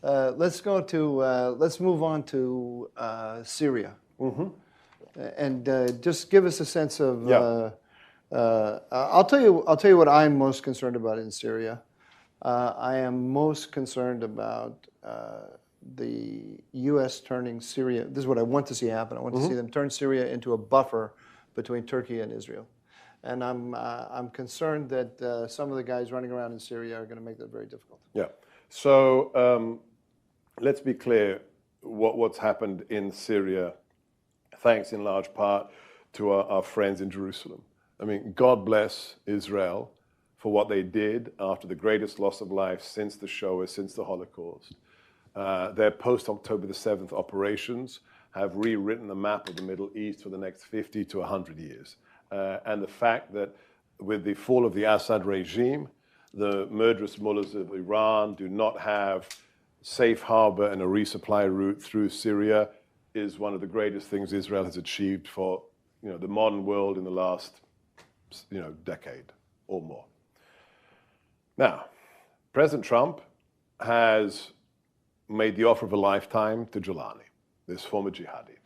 Let's move on to Syria, and just give us a sense of. I'll tell you what I'm most concerned about in Syria. I am most concerned about the U.S. turning Syria. This is what I want to see happen. I want to see them turn Syria into a buffer between Turkey and Israel, and I'm concerned that some of the guys running around in Syria are going to make that very difficult. Yeah. So let's be clear. What's happened in Syria, thanks in large part to our friends in Jerusalem. I mean, God bless Israel for what they did after the greatest loss of life since the Shoah, since the Holocaust. Their post-October the 7th operations have rewritten the map of the Middle East for the next 50 to 100 years. And the fact that with the fall of the Assad regime, the murderous mullahs of Iran do not have safe harbor and a resupply route through Syria is one of the greatest things Israel has achieved for the modern world in the last decade or more. Now, President Trump has made the offer of a lifetime to Jolani, this former jihadi.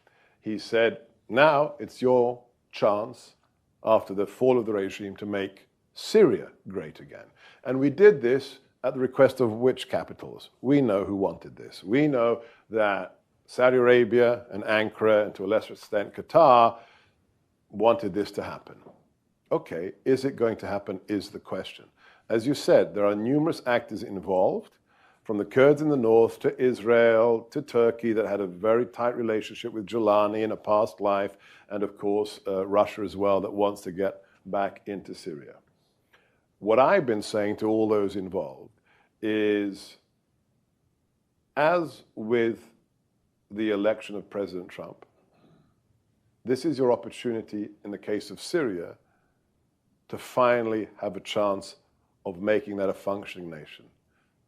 He said, now it's your chance after the fall of the regime to make Syria great again. And we did this at the request of which capitals? We know who wanted this. We know that Saudi Arabia and Ankara, and to a lesser extent Qatar, wanted this to happen. Okay, is it going to happen is the question. As you said, there are numerous actors involved, from the Kurds in the north to Israel to Turkey that had a very tight relationship with Jolani in a past life, and of course Russia as well that wants to get back into Syria. What I've been saying to all those involved is, as with the election of President Trump, this is your opportunity in the case of Syria to finally have a chance of making that a functioning nation.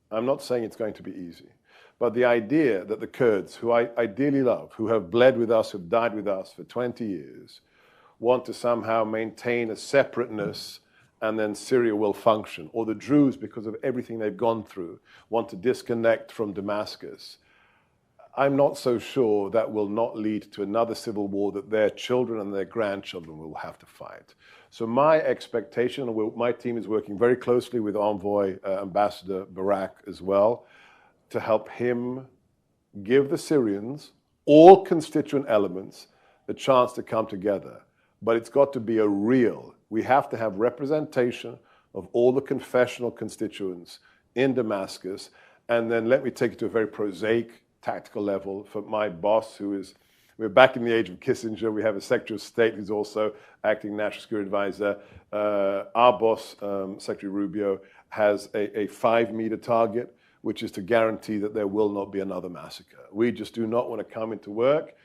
I'm not saying it's going to be easy, but the idea that the Kurds, who I dearly love, who have bled with us, who've died with us for 20 years, want to somehow maintain a separateness and then Syria will function, or the Druze, because of everything they've gone through, want to disconnect from Damascus, I'm not so sure that will not lead to another civil war that their children and their grandchildren will have to fight. So my expectation, and my team is working very closely with Envoy Ambassador Barak as well, to help him give the Syrians, all constituent elements, a chance to come together. But it's got to be we have to have representation of all the confessional constituents in Damascus. And then let me take it to a very prosaic tactical level for my boss, we're back in the age of Kissinger. We have a Secretary of State who's also acting National Security Advisor. Our boss, Secretary Rubio, has a 5-meter target, which is to guarantee that there will not be another massacre. We just do not want to come into work,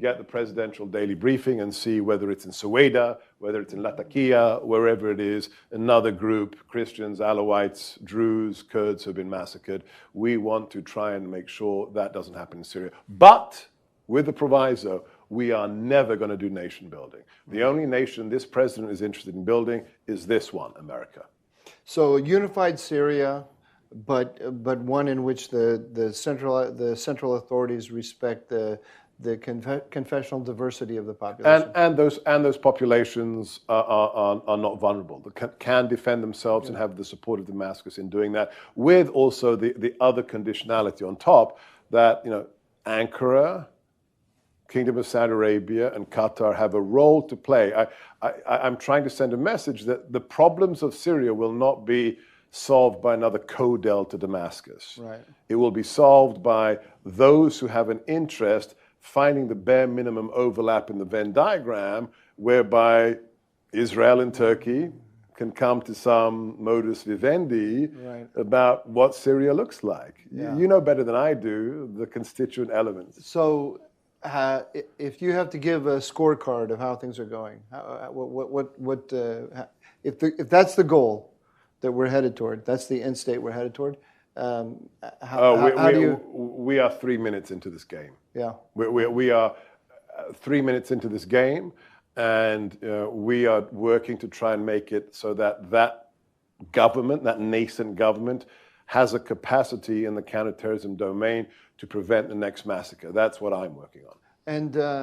get the presidential daily briefing and see whether it's in Sueda, whether it's in Latakia, wherever it is, another group, Christians, Alawites, Druze, Kurds have been massacred. We want to try and make sure that doesn't happen in Syria. But with the proviso, we are never going to do nation building. The only nation this president is interested in building is this one, America. So unified Syria, but one in which the central authorities respect the confessional diversity of the population. And those populations are not vulnerable. They can defend themselves and have the support of Damascus in doing that, with also the other conditionality on top that Ankara, Kingdom of Saudi Arabia, and Qatar have a role to play. I'm trying to send a message that the problems of Syria will not be solved by another codel to Damascus. Right. It will be solved by those who have an interest finding the bare minimum overlap in the Venn diagram, whereby Israel and Turkey can come to some modus vivendi about what Syria looks like. Yeah. You know better than I do the constituent elements. So if you have to give a scorecard of how things are going, if that's the goal that we're headed toward, that's the end state we're headed toward, how do you... We are 3 minutes into this game. Yeah. We are 3 minutes into this game, and we are working to try and make it so that government, that nascent government, has a capacity in the counterterrorism domain to prevent the next massacre. That's what I'm working on. And